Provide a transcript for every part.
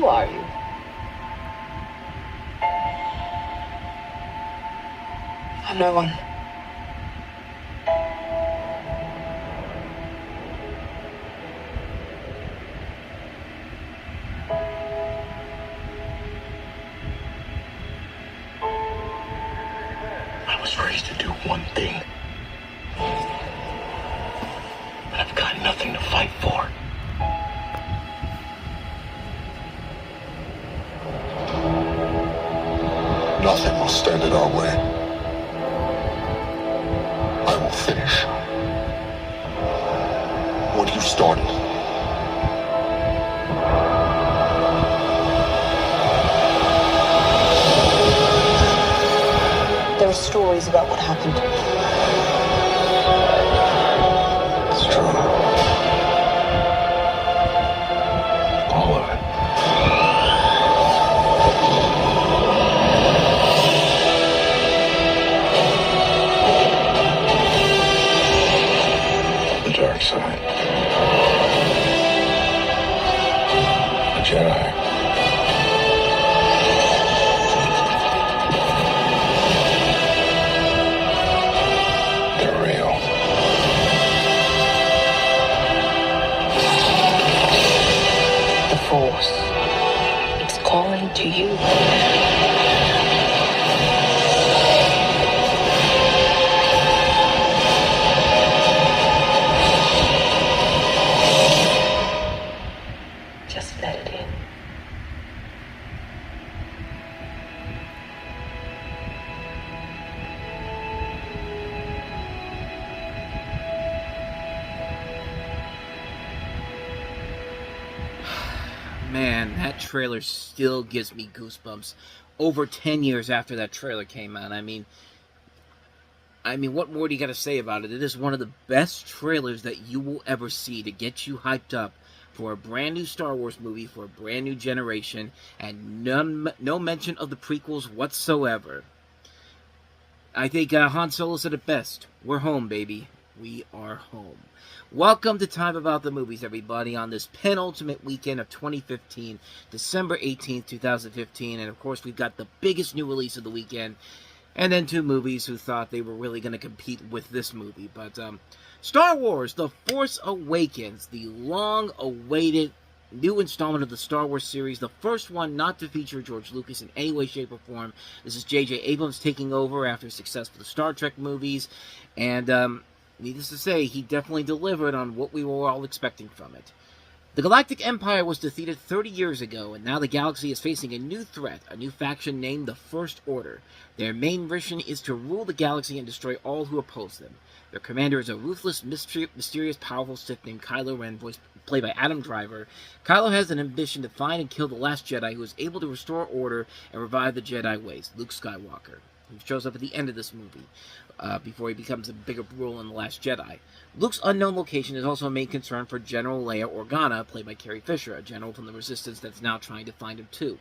Who are you? I'm no one. I was raised to do one thing. But I've got nothing to fight for. Nothing will stand in our way. I will finish what you started. There are stories about what happened. It's true. All of it. The dark side. The Jedi. They're real. The Force. It's calling to you. Just let it in. Man, that trailer still gives me goosebumps. Over 10 years after that trailer came out. I mean, what more do you got to say about it? It is one of the best trailers that you will ever see to get you hyped up for a brand new Star Wars movie for a brand new generation, and no mention of the prequels whatsoever. I think Han Solo said it best. We're home, baby. We are home. Welcome to Time About the Movies, everybody, on this penultimate weekend of 2015, December 18th, 2015. And, of course, we've got the biggest new release of the weekend, and then two movies who thought they were really going to compete with this movie. But Star Wars, The Force Awakens, the long-awaited new installment of the Star Wars series, the first one not to feature George Lucas in any way, shape, or form. This is J.J. Abrams taking over after success with the Star Trek movies, and needless to say, he definitely delivered on what we were all expecting from it. The Galactic Empire was defeated 30 years ago, and now the galaxy is facing a new threat, a new faction named the First Order. Their main mission is to rule the galaxy and destroy all who oppose them. Their commander is a ruthless, mysterious, powerful Sith named Kylo Ren, played by Adam Driver. Kylo has an ambition to find and kill the last Jedi who is able to restore order and revive the Jedi ways, Luke Skywalker, who shows up at the end of this movie, before he becomes a bigger role in The Last Jedi. Luke's unknown location is also a main concern for General Leia Organa, played by Carrie Fisher, a general from the Resistance that's now trying to find him too.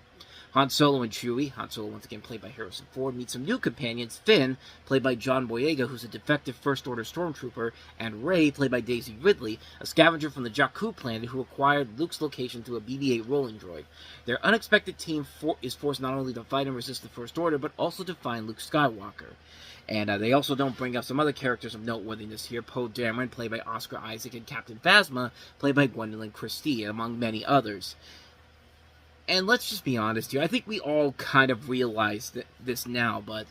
Han Solo and Chewie, Han Solo once again played by Harrison Ford, meet some new companions, Finn, played by John Boyega, who's a defective First Order stormtrooper, and Rey, played by Daisy Ridley, a scavenger from the Jakku planet who acquired Luke's location through a BB-8 rolling droid. Their unexpected team is forced not only to fight and resist the First Order, but also to find Luke Skywalker. And they also don't bring up some other characters of noteworthiness here. Poe Dameron, played by Oscar Isaac, and Captain Phasma, played by Gwendolyn Christie, among many others. And let's just be honest here, I think we all kind of realize this now, but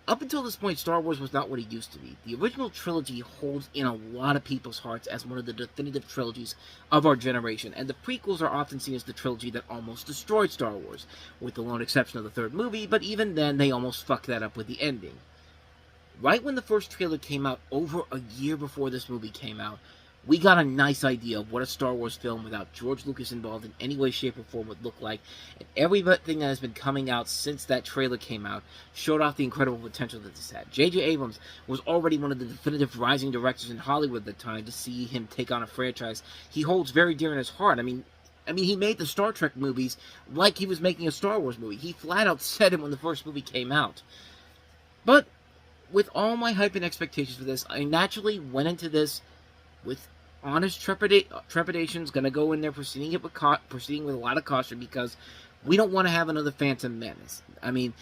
up until this point, Star Wars was not what it used to be. The original trilogy holds in a lot of people's hearts as one of the definitive trilogies of our generation, and the prequels are often seen as the trilogy that almost destroyed Star Wars, with the lone exception of the third movie, but even then, they almost fucked that up with the ending. Right when the first trailer came out, over a year before this movie came out, we got a nice idea of what a Star Wars film without George Lucas involved in any way, shape, or form would look like, and everything that has been coming out since that trailer came out showed off the incredible potential that this had. J.J. Abrams was already one of the definitive rising directors in Hollywood at the time. To see him take on a franchise he holds very dear in his heart. I mean, he made the Star Trek movies like he was making a Star Wars movie. He flat out said it when the first movie came out. But with all my hype and expectations for this, I naturally went into this with honest trepidation's going to go in there, proceeding with a lot of caution, because we don't want to have another Phantom Menace. I mean,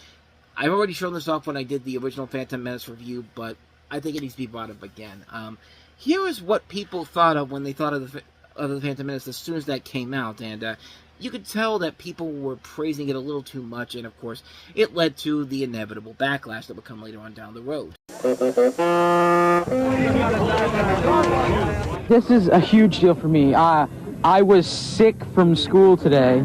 I've already shown this off when I did the original Phantom Menace review, but I think it needs to be brought up again. Here is what people thought of when they thought of the Phantom Menace as soon as that came out, and you could tell that people were praising it a little too much, and of course, it led to the inevitable backlash that would come later on down the road. This is a huge deal for me. I was sick from school today.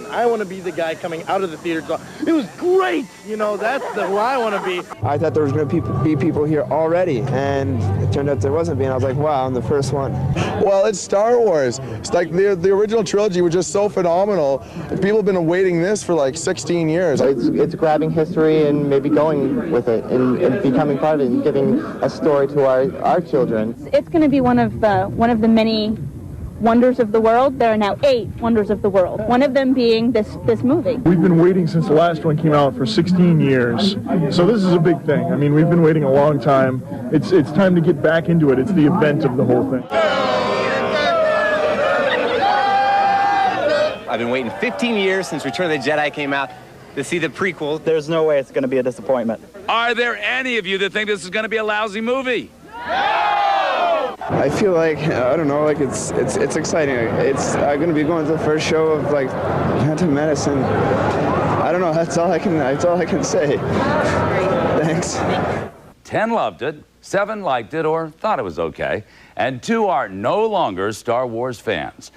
I want to be the guy coming out of the theater. It was great! You know, that's who I want to be. I thought there was going to be people here already, and it turned out there wasn't being. I was like, wow, I'm the first one. Well, it's Star Wars. It's like the original trilogy was just so phenomenal. People have been awaiting this for like 16 years. It's grabbing history and maybe going with it and becoming part of it and giving a story to our children. It's going to be one of the many wonders of the world. There are now 8 wonders of the world, one of them being this movie. We've been waiting since the last one came out for 16 years, so this is a big thing. I mean, we've been waiting a long time. It's time to get back into it. It's the event of the whole thing. I've been waiting 15 years since Return of the Jedi came out to see the prequel. There's no way it's going to be a disappointment. Are there any of you that think this is going to be a lousy movie? I feel like, I don't know, like it's exciting. It's going to be going to the first show of like Phantom Menace, and I don't know, that's all I can say. Thanks. 10 loved it, 7 liked it or thought it was okay, and 2 are no longer Star Wars fans.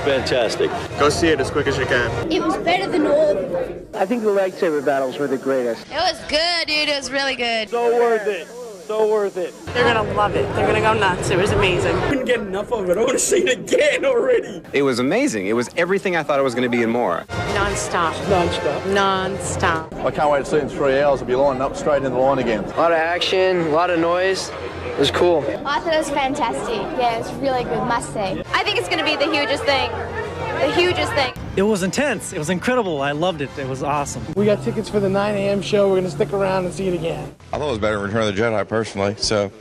Fantastic. Go see it as quick as you can. It was better than all of them. I think the lightsaber battles were the greatest. It was good, dude. It was really good. So worth it. So worth it. They're gonna love it. They're gonna go nuts. It was amazing. I couldn't get enough of it. I want to see it again already. It was amazing. It was everything I thought it was going to be and more. Non-stop. Non-stop. Non-stop. I can't wait to see it in 3 hours. I'll be lining up straight in the line again. A lot of action, a lot of noise. It was cool. I thought it was fantastic. Yeah, it was really good, must say. I think it's gonna be the hugest thing. The hugest thing. It was intense. It was incredible. I loved it. It was awesome. We got tickets for the 9 a.m. show. We're going to stick around and see it again. I thought it was better than Return of the Jedi, personally, so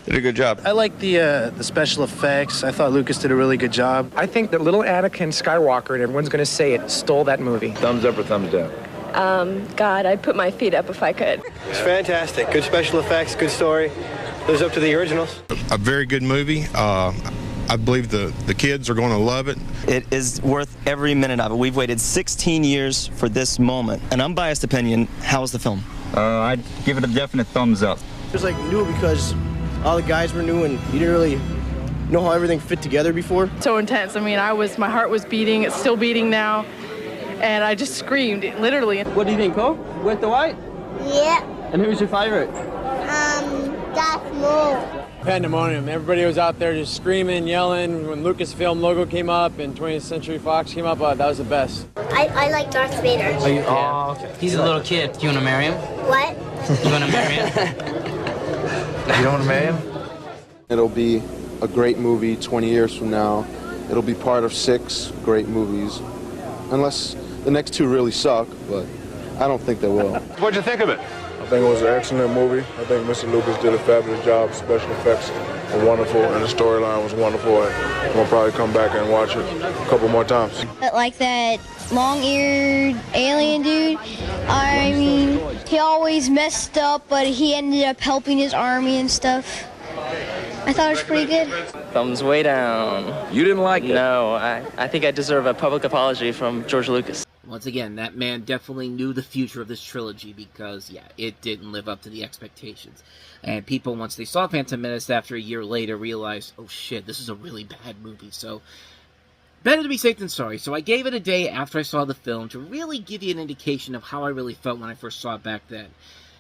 did a good job. I like the special effects. I thought Lucas did a really good job. I think that little Anakin Skywalker, and everyone's going to say it, stole that movie. Thumbs up or thumbs down? God, I'd put my feet up if I could. It's fantastic. Good special effects, good story. Lives up to the originals. A very good movie. I believe the kids are going to love it. It is worth every minute of it. We've waited 16 years for this moment. An unbiased opinion, how was the film? I'd give it a definite thumbs up. It was like new because all the guys were new and you didn't really know how everything fit together before. So intense. I mean, my heart was beating. It's still beating now. And I just screamed, literally. What do you think, Cole? With the white? Yeah. And who's your favorite? Darth Maul. Pandemonium. Everybody was out there just screaming, yelling. When Lucasfilm logo came up and 20th Century Fox came up, that was the best. I like Darth Vader. Oh, okay. He's a little kid. Do you want to marry him? What? You want to marry him? You don't want to marry him? It'll be a great movie 20 years from now. It'll be part of 6 great movies. Unless the next 2 really suck, but I don't think they will. What'd you think of it? I think it was an excellent movie. I think Mr. Lucas did a fabulous job. Special effects were wonderful, and the storyline was wonderful. And we'll probably come back and watch it a couple more times. Like that long-eared alien dude. I mean, he always messed up, but he ended up helping his army and stuff. I thought it was pretty good. Thumbs way down. You didn't like it? No, I think I deserve a public apology from George Lucas. Once again, that man definitely knew the future of this trilogy because, yeah, it didn't live up to the expectations. And people, once they saw Phantom Menace after a year later, realized, oh shit, this is a really bad movie. So, better to be safe than sorry. So I gave it a day after I saw the film to really give you an indication of how I really felt when I first saw it back then.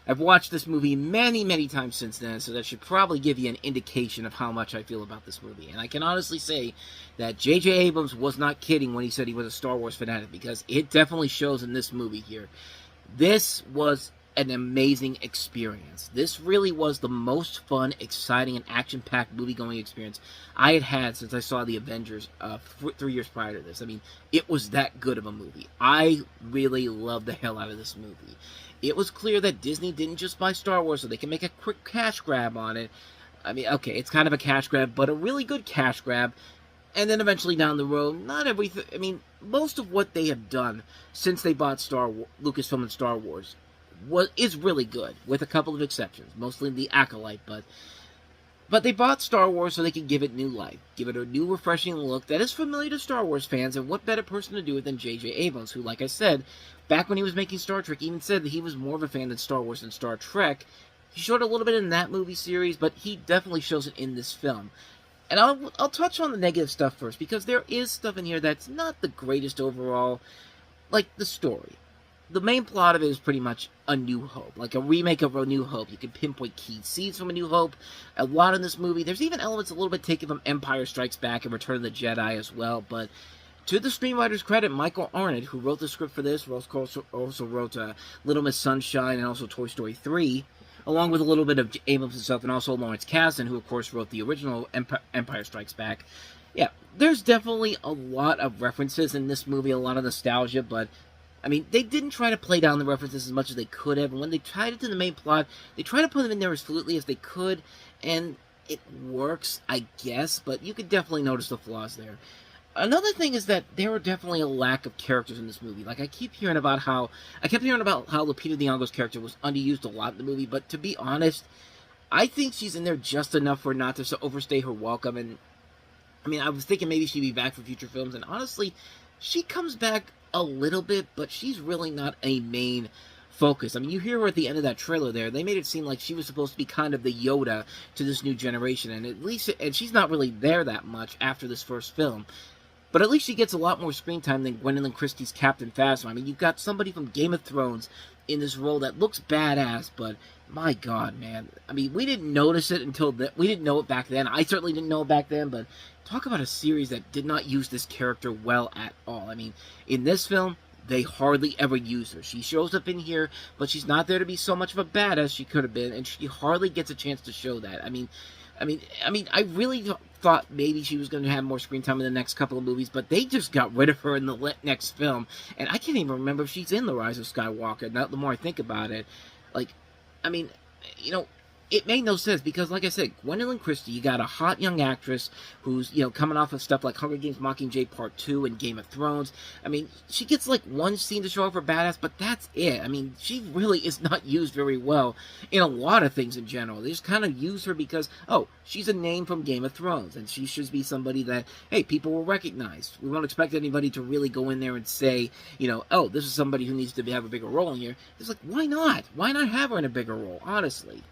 I've watched this movie many, many times since then, so that should probably give you an indication of how much I feel about this movie. And I can honestly say that J.J. Abrams was not kidding when he said he was a Star Wars fanatic, because it definitely shows in this movie here. This was an amazing experience. This really was the most fun, exciting, and action-packed movie-going experience I had had since I saw The Avengers 3 years prior to this. I mean, it was that good of a movie. I really loved the hell out of this movie. It was clear that Disney didn't just buy Star Wars so they can make a quick cash grab on it. I mean, okay, it's kind of a cash grab, but a really good cash grab. And then eventually down the road, not everything. I mean, most of what they have done since they bought Lucasfilm and Star Wars is really good, with a couple of exceptions, mostly the Acolyte. But they bought Star Wars so they could give it new life, give it a new, refreshing look that is familiar to Star Wars fans. And what better person to do it than J.J. Abrams, who, like I said, back when he was making Star Trek, even said that he was more of a fan of Star Wars than Star Trek. He showed a little bit in that movie series, but he definitely shows it in this film. And I'll touch on the negative stuff first, because there is stuff in here that's not the greatest overall, like the story. The main plot of it is pretty much A New Hope, like a remake of A New Hope. You can pinpoint key scenes from A New Hope a lot in this movie. There's even elements a little bit taken from Empire Strikes Back and Return of the Jedi as well, but to the screenwriter's credit, Michael Arnott, who wrote the script for this, also wrote Little Miss Sunshine and also Toy Story 3, along with a little bit of Abrams himself, and also Lawrence Kasdan, who of course wrote the original Empire Strikes Back. Yeah, there's definitely a lot of references in this movie, a lot of nostalgia, but I mean, they didn't try to play down the references as much as they could have, and when they tied it to the main plot, they tried to put them in there as fluidly as they could, and it works, I guess, but you could definitely notice the flaws there. Another thing is that there were definitely a lack of characters in this movie. Like, I kept hearing about how Lupita Nyong'o's character was underused a lot in the movie, but to be honest, I think she's in there just enough for not to overstay her welcome, and I mean, I was thinking maybe she'd be back for future films, and honestly, she comes back a little bit, but she's really not a main focus. I mean, you hear her at the end of that trailer there. They made it seem like she was supposed to be kind of the Yoda to this new generation, and she's not really there that much after this first film. But at least she gets a lot more screen time than Gwendolyn Christie's Captain Phasma. I mean, you've got somebody from Game of Thrones in this role that looks badass, but my God, man. I mean, we didn't notice it we didn't know it back then. I certainly didn't know it back then, but talk about a series that did not use this character well at all. I mean, in this film, they hardly ever use her. She shows up in here, but she's not there to be so much of a badass she could have been, and she hardly gets a chance to show that. I mean, I really thought maybe she was going to have more screen time in the next couple of movies, but they just got rid of her in the next film, and I can't even remember if she's in The Rise of Skywalker, now the more I think about it. Like, I mean, you know, it made no sense, because, like I said, Gwendolyn Christie, you got a hot young actress who's, you know, coming off of stuff like Hunger Games Mockingjay Part 2 and Game of Thrones. I mean, she gets, like, one scene to show off her badass, but that's it. I mean, she really is not used very well in a lot of things in general. They just kind of use her because, oh, she's a name from Game of Thrones, and she should be somebody that, hey, people will recognize. We won't expect anybody to really go in there and say, you know, oh, this is somebody who needs to have a bigger role in here. It's like, why not? Why not have her in a bigger role, honestly?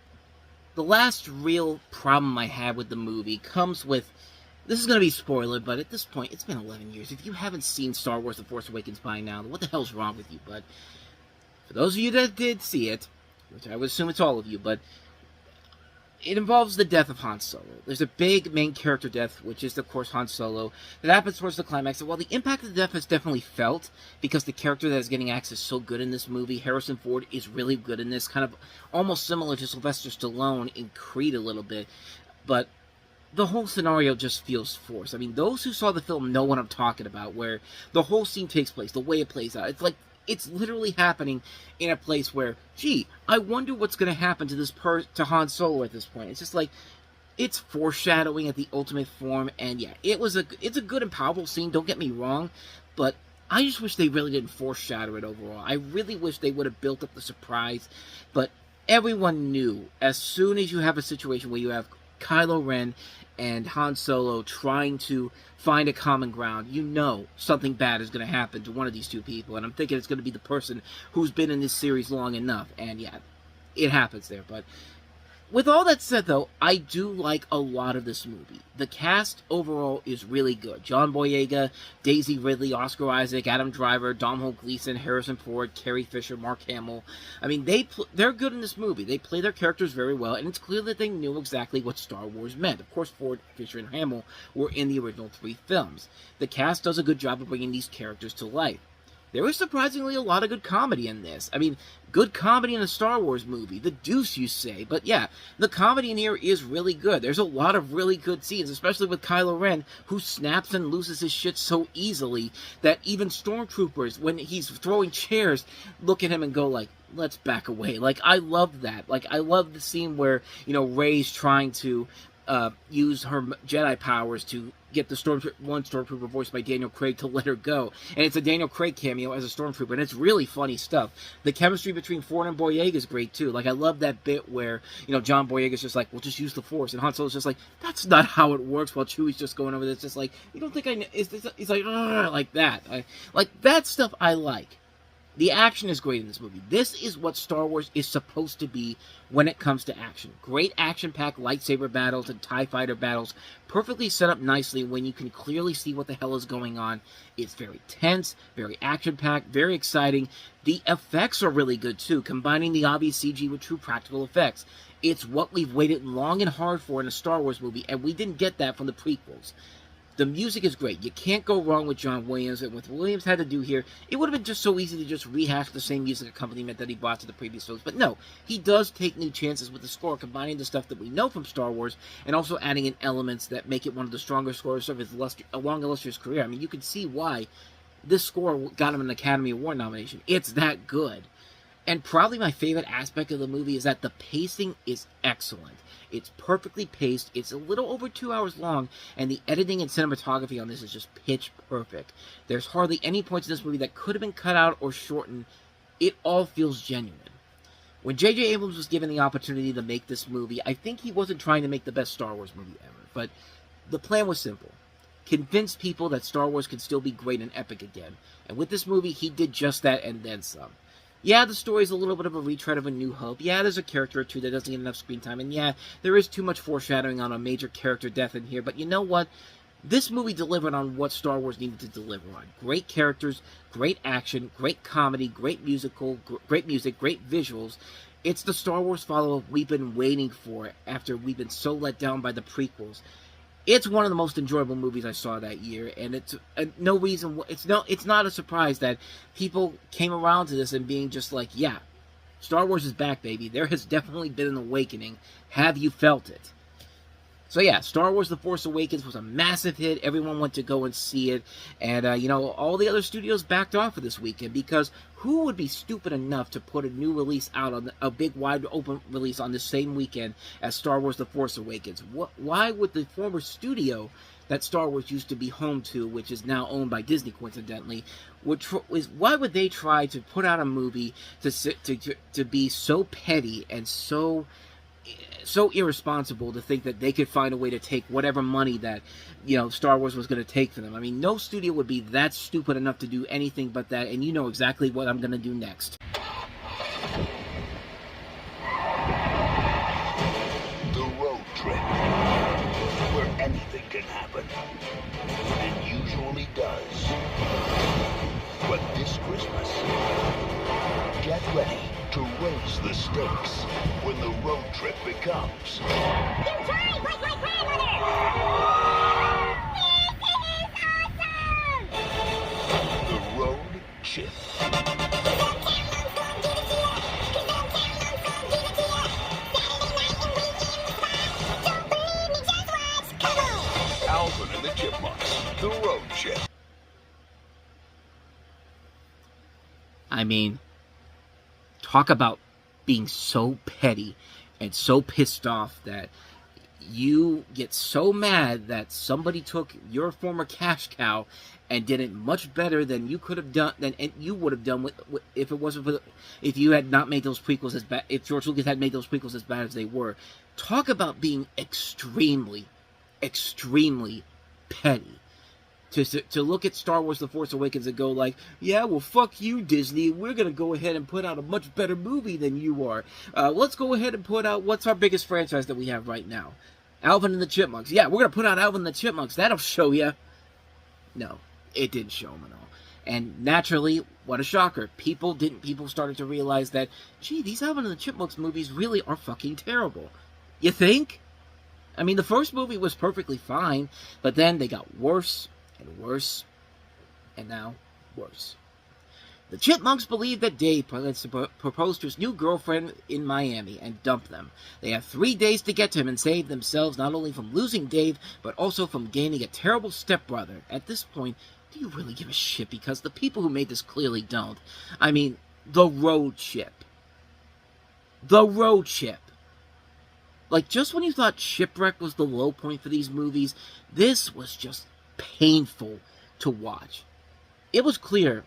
The last real problem I had with the movie comes with, this is going to be a spoiler, but at this point, it's been 11 years. If you haven't seen Star Wars The Force Awakens by now, what the hell's wrong with you? But for those of you that did see it, which I would assume it's all of you, but it involves the death of Han Solo. There's a big main character death, which is, of course, Han Solo, that happens towards the climax. And while the impact of the death is definitely felt, because the character that is getting axed is so good in this movie, Harrison Ford is really good in this, kind of almost similar to Sylvester Stallone in Creed a little bit, but the whole scenario just feels forced. I mean, those who saw the film know what I'm talking about, where the whole scene takes place, the way it plays out. It's like, it's literally happening in a place where, gee, I wonder what's going to happen to to Han Solo at this point. It's just like, it's foreshadowing at the ultimate form, and yeah, it's a good and powerful scene, don't get me wrong, but I just wish they really didn't foreshadow it overall. I really wish they would have built up the surprise, but everyone knew, as soon as you have a situation where you have Kylo Ren and Han Solo trying to find a common ground, you know something bad is going to happen to one of these two people, and I'm thinking it's going to be the person who's been in this series long enough, and yeah, it happens there. But with all that said, though, I do like a lot of this movie. The cast overall is really good. John Boyega, Daisy Ridley, Oscar Isaac, Adam Driver, Domhnall Gleeson, Harrison Ford, Carrie Fisher, Mark Hamill. I mean, they're good in this movie. They play their characters very well, and it's clear that they knew exactly what Star Wars meant. Of course, Ford, Fisher, and Hamill were in the original 3 films. The cast does a good job of bringing these characters to life. there was surprisingly a lot of good comedy in this. I mean, good comedy in a Star Wars movie. The deuce, you say. But yeah, the comedy in here is really good. There's a lot of really good scenes, especially with Kylo Ren, who snaps and loses his shit so easily that even stormtroopers, when he's throwing chairs, look at him and go like, let's back away. Like, I love that. Like, I love the scene where, you know, Rey's trying to use her Jedi powers to get the one stormtrooper voiced by Daniel Craig to let her go. And it's a Daniel Craig cameo as a stormtrooper, and it's really funny stuff. The chemistry between Ford and Boyega is great, too. Like, I love that bit where, you know, John Boyega's just like, well, just use the Force. And Han Solo's just like, that's not how it works, while Chewie's just going over there. It's just like, you don't think I know? He's like that. Like, that stuff I like. The action is great in this movie. This is what Star Wars is supposed to be when it comes to action. Great action-packed lightsaber battles and TIE fighter battles, perfectly set up nicely when you can clearly see what the hell is going on. It's very tense, very action-packed, very exciting. The effects are really good, too, combining the obvious CG with true practical effects. It's what we've waited long and hard for in a Star Wars movie, and we didn't get that from the prequels. The music is great. You can't go wrong with John Williams. And what Williams had to do here, it would have been just so easy to just rehash the same music accompaniment that he brought to the previous films. But no, he does take new chances with the score, combining the stuff that we know from Star Wars and also adding in elements that make it one of the stronger scores of his long, illustrious career. I mean, you can see why this score got him an Academy Award nomination. It's that good. And probably my favorite aspect of the movie is that the pacing is excellent. It's perfectly paced, it's a little over 2 hours long, and the editing and cinematography on this is just pitch perfect. There's hardly any points in this movie that could have been cut out or shortened. It all feels genuine. When J.J. Abrams was given the opportunity to make this movie, I think he wasn't trying to make the best Star Wars movie ever, but the plan was simple. Convince people that Star Wars can still be great and epic again. And with this movie, he did just that and then some. Yeah, the story's a little bit of a retread of A New Hope. Yeah, there's a character or two that doesn't get enough screen time. And yeah, there is too much foreshadowing on a major character death in here. But you know what? This movie delivered on what Star Wars needed to deliver on. Great characters, great action, great comedy, great musical, great music, great visuals. It's the Star Wars follow-up we've been waiting for after we've been so let down by the prequels. It's one of the most enjoyable movies I saw that year, and it's no reason. It's not a surprise that people came around to this and being just like, yeah, Star Wars is back, baby. There has definitely been an awakening. Have you felt it? So yeah, Star Wars The Force Awakens was a massive hit. Everyone went to go and see it. And, you know, all the other studios backed off of this weekend because who would be stupid enough to put a new release out, on a big, wide-open release on the same weekend as Star Wars The Force Awakens? Why would the former studio that Star Wars used to be home to, which is now owned by Disney, coincidentally, why would they try to put out a movie to be so petty and so irresponsible to think that they could find a way to take whatever money that, you know, Star Wars was going to take for them? I mean, no studio would be that stupid enough to do anything but that, and you know exactly what I'm going to do next. The road trip, where anything can happen. It usually does. But this Christmas, get ready to raise the stakes when the road trip becomes... You drive like my grandmother! This is awesome! The road chip. Alvin and the Chipmunks, the road chip. I mean, talk about being so petty and so pissed off that you get so mad that somebody took your former cash cow and did it much better than you could have done, than you would have done if it wasn't for if you had not made those prequels as bad, if George Lucas had made those prequels as bad as they were. Talk about being extremely petty. To look at Star Wars The Force Awakens and go like, yeah, well, fuck you, Disney. We're going to go ahead and put out a much better movie than you are. Let's go ahead and put out, what's our biggest franchise that we have right now? Alvin and the Chipmunks. Yeah, we're going to put out Alvin and the Chipmunks. That'll show you. No, it didn't show them at all. And naturally, what a shocker. People started to realize that, gee, these Alvin and the Chipmunks movies really are fucking terrible. You think? I mean, the first movie was perfectly fine, but then they got worse and worse, and now worse. The Chipmunks believe that Dave plans to propose to his new girlfriend in Miami and dump them. They have 3 days to get to him and save themselves not only from losing Dave, but also from gaining a terrible stepbrother. At this point, do you really give a shit? Because the people who made this clearly don't. I mean, the road ship. The road ship. Like, just when you thought Shipwreck was the low point for these movies, this was just painful to watch. It was clear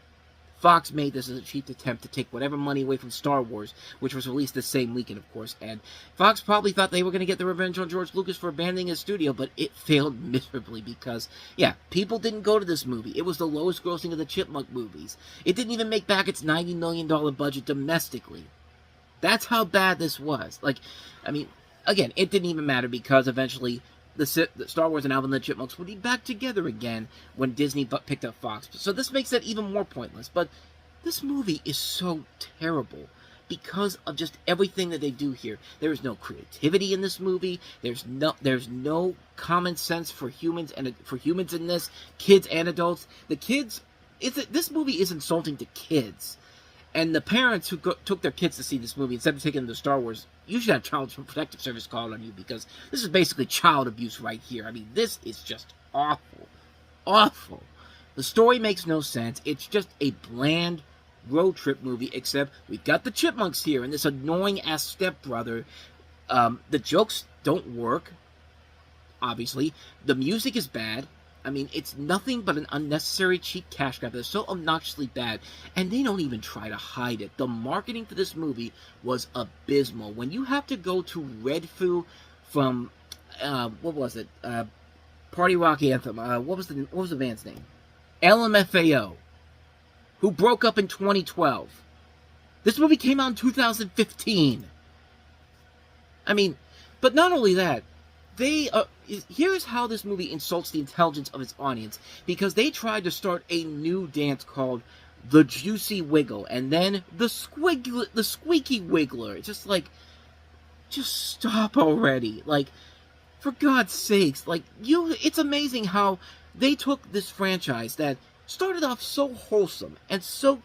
Fox made this as a cheap attempt to take whatever money away from Star Wars, which was released the same weekend, of course, and Fox probably thought they were going to get the revenge on George Lucas for abandoning his studio, but it failed miserably because, yeah, people didn't go to this movie. It was the lowest grossing of the Chipmunk movies. It didn't even make back its $90 million budget domestically. That's how bad this was. Like, I mean, again, it didn't even matter because eventually the Star Wars and Alvin and the Chipmunks would be back together again when Disney picked up Fox. So this makes that even more pointless. But this movie is so terrible because of just everything that they do here. There is no creativity in this movie. There's no common sense for humans in this, kids and adults. The kids, this movie is insulting to kids. And the parents who took their kids to see this movie, instead of taking them to Star Wars, you should have Child Protective Service called on you, because this is basically child abuse right here. I mean, this is just awful. Awful. The story makes no sense. It's just a bland road trip movie, except we've got the Chipmunks here and this annoying-ass stepbrother. The jokes don't work, obviously. The music is bad. I mean, it's nothing but an unnecessary cheap cash grab that's so obnoxiously bad, and they don't even try to hide it. The marketing for this movie was abysmal. When you have to go to Red Foo from, what was it? Party Rock Anthem. What was the band's name? LMFAO, who broke up in 2012. This movie came out in 2015. I mean, but not only that, here's how this movie insults the intelligence of its audience, because they tried to start a new dance called the Juicy Wiggle, and then the Squeaky Wiggler. It's just like, just stop already. Like, for God's sakes, like, it's amazing how they took this franchise that started off so wholesome and so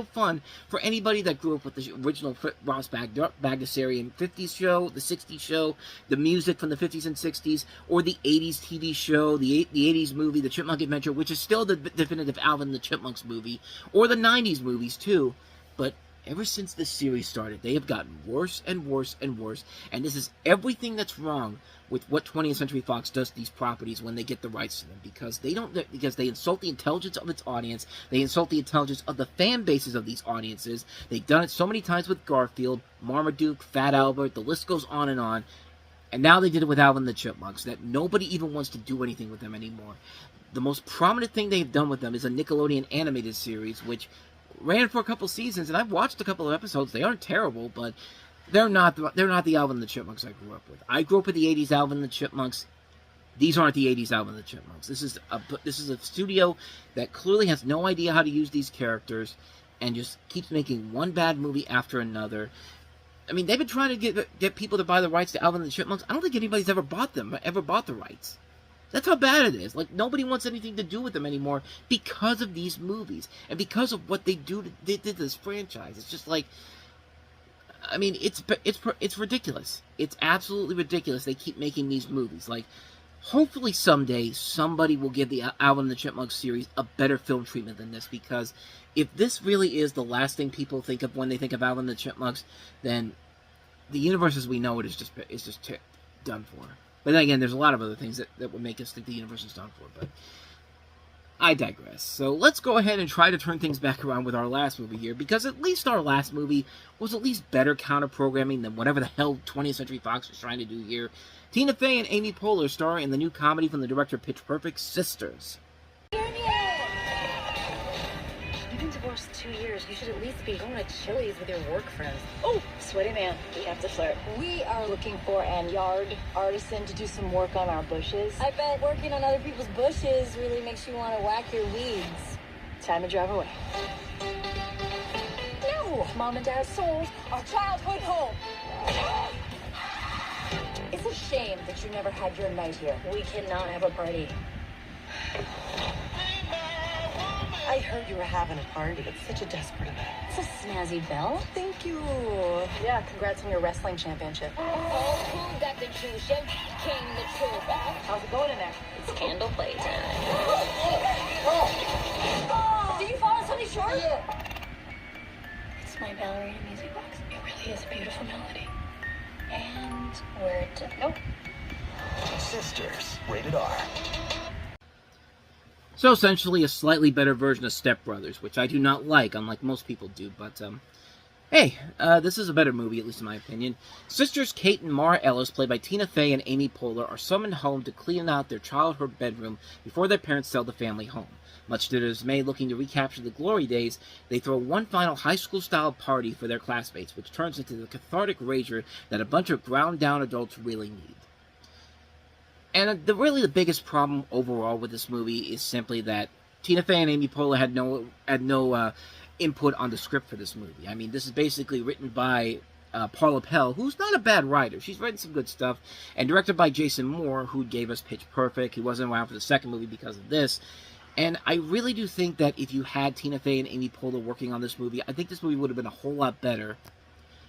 fun for anybody that grew up with the original Ross Bagdasarian 50s show, the 60s show, the music from the 50s and 60s, or the 80s TV show, the 80s movie, The Chipmunk Adventure, which is still the definitive Alvin and the Chipmunks movie, or the 90s movies too. But ever since this series started, they have gotten worse and worse and worse, and this is everything that's wrong with what 20th Century Fox does to these properties when they get the rights to them, because they insult the intelligence of its audience, they insult the intelligence of the fan bases of these audiences. They've done it so many times with Garfield, Marmaduke, Fat Albert, the list goes on, and now they did it with Alvin and the Chipmunks, that nobody even wants to do anything with them anymore. The most prominent thing they've done with them is a Nickelodeon animated series, which ran for a couple seasons, and I've watched a couple of episodes. They aren't terrible, but they're not the Alvin and the Chipmunks I grew up with. I grew up with the 80s Alvin and the Chipmunks. These aren't the 80s Alvin and the Chipmunks. This is a studio that clearly has no idea how to use these characters and just keeps making one bad movie after another. I mean, they've been trying to get people to buy the rights to Alvin and the Chipmunks. I don't think anybody's ever bought the rights. That's how bad it is. Like, nobody wants anything to do with them anymore because of these movies and because of what they did to this franchise. It's just like, I mean, it's ridiculous. It's absolutely ridiculous. They keep making these movies. Like, hopefully someday somebody will give the Alvin and the Chipmunks series a better film treatment than this, because if this really is the last thing people think of when they think of Alvin and the Chipmunks, then the universe as we know it is just done for. But then again, there's a lot of other things that would make us think the universe is done for, but I digress. So let's go ahead and try to turn things back around with our last movie here, because at least our last movie was at least better counter-programming than whatever the hell 20th Century Fox was trying to do here. Tina Fey and Amy Poehler star in the new comedy from the director of Pitch Perfect, Sisters. You've been divorced 2 years. You should at least be going to Chili's with your work friends. Oh, sweaty man. We have to flirt. We are looking for an yard artisan to do some work on our bushes. I bet working on other people's bushes really makes you want to whack your weeds. Time to drive away. No! Mom and Dad sold our childhood home. It's a shame that you never had your night here. We cannot have a party. I heard you were having a party. It's such a desperate event. It's a snazzy bell. Thank you. Yeah, congrats on your wrestling championship. Oh, who got the juice? Came the truth. How's it going in there? It's candle play time. Did you fall on something short? It's my ballerina music box. It really is a beautiful melody. And where to go? Sisters, rated R. So essentially a slightly better version of Step Brothers, which I do not like, unlike most people do, but, hey, this is a better movie, at least in my opinion. Sisters Kate and Mara Ellis, played by Tina Fey and Amy Poehler, are summoned home to clean out their childhood bedroom before their parents sell the family home. Much to their dismay, looking to recapture the glory days, they throw one final high school-style party for their classmates, which turns into the cathartic rager that a bunch of ground-down adults really need. And really the biggest problem overall with this movie is simply that Tina Fey and Amy Poehler had no input on the script for this movie. I mean, this is basically written by Paula Pell, who's not a bad writer. She's written some good stuff, and directed by Jason Moore, who gave us Pitch Perfect. He wasn't around for the second movie because of this. And I really do think that if you had Tina Fey and Amy Poehler working on this movie, I think this movie would have been a whole lot better.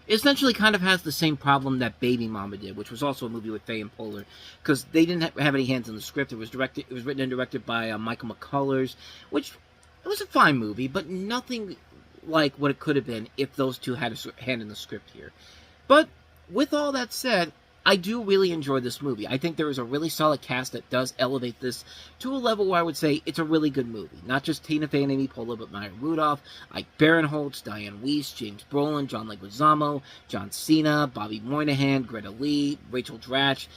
It essentially kind of has the same problem that Baby Mama did, which was also a movie with Fey and Poehler, because they didn't have any hands on the script. It was written and directed by Michael McCullers, which it was a fine movie, but nothing like what it could have been if those two had a hand in the script here. But with all that said, I do really enjoy this movie. I think there is a really solid cast that does elevate this to a level where I would say it's a really good movie. Not just Tina Fey and Amy Poehler, but Maya Rudolph, Ike Barinholtz, Diane Weiss, James Brolin, John Leguizamo, John Cena, Bobby Moynihan, Greta Lee, Rachel Dratch,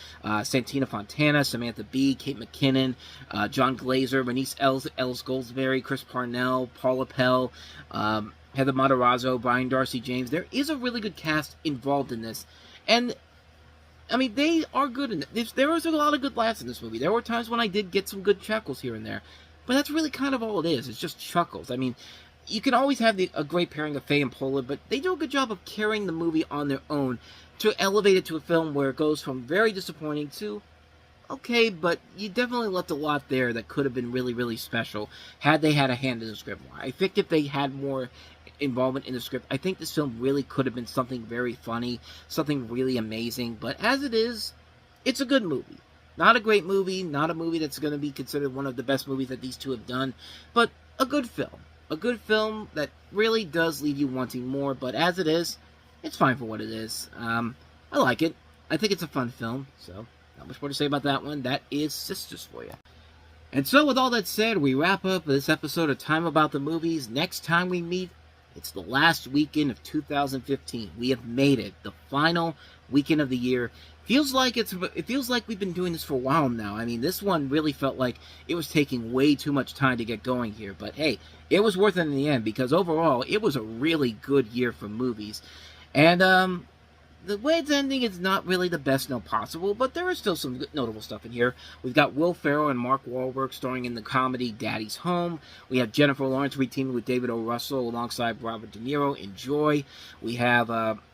Santina Fontana, Samantha Bee, Kate McKinnon, John Glazer, Bernice Ellis Goldsberry, Chris Parnell, Paula Pell, Heather Matarazzo, Brian Darcy James. There is a really good cast involved in this, and I mean, they are good in it. There was a lot of good laughs in this movie. There were times when I did get some good chuckles here and there. But that's really kind of all it is. It's just chuckles. I mean, you can always have a great pairing of Fey and Poehler, but they do a good job of carrying the movie on their own to elevate it to a film where it goes from very disappointing to okay, but you definitely left a lot there that could have been really, really special had they had a hand in the script more. I think if they had more involvement in the script, I think this film really could have been something very funny, something really amazing, but as it is, it's a good movie. Not a great movie, not a movie that's going to be considered one of the best movies that these two have done, but a good film. A good film that really does leave you wanting more, but as it is, it's fine for what it is. I like it. I think it's a fun film, so not much more to say about that one. That is Sisters for you. And so with all that said, we wrap up this episode of Time About the Movies. Next time we meet, it's the last weekend of 2015. We have made it. The final weekend of the year. It feels like we've been doing this for a while now. I mean, this one really felt like it was taking way too much time to get going here. But hey, it was worth it in the end because overall, it was a really good year for movies. And the way it's ending is not really the best note possible, but there is still some notable stuff in here. We've got Will Ferrell and Mark Wahlberg starring in the comedy Daddy's Home. We have Jennifer Lawrence reteaming with David O. Russell alongside Robert De Niro in Joy. We have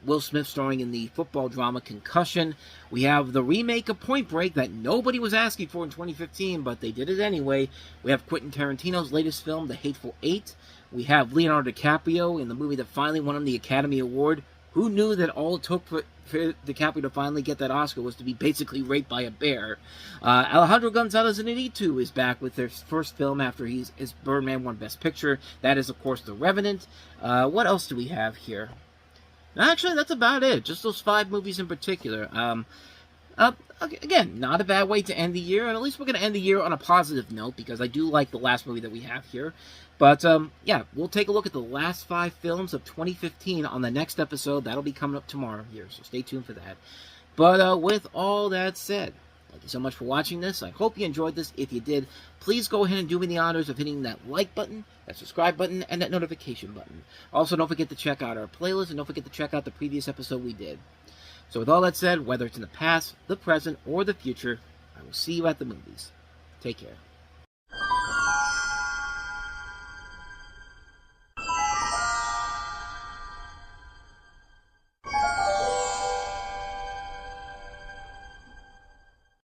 Will Smith starring in the football drama Concussion. We have the remake of Point Break that nobody was asking for in 2015, but they did it anyway. We have Quentin Tarantino's latest film, The Hateful Eight. We have Leonardo DiCaprio in the movie that finally won him the Academy Award. Who knew that all it took for DiCaprio to finally get that Oscar was to be basically raped by a bear? Alejandro González Iñárritu is back with their first film after his Birdman won Best Picture. That is, of course, The Revenant. What else do we have here? Actually, that's about it. Just those 5 movies in particular. Again, not a bad way to end the year, and at least we're going to end the year on a positive note, because I do like the last movie that we have here. But, yeah, we'll take a look at the last 5 films of 2015 on the next episode. That'll be coming up tomorrow here, so stay tuned for that. But, with all that said, thank you so much for watching this. I hope you enjoyed this. If you did, please go ahead and do me the honors of hitting that like button, that subscribe button, and that notification button. Also, don't forget to check out our playlist, and don't forget to check out the previous episode we did. So with all that said, whether it's in the past, the present, or the future, I will see you at the movies. Take care.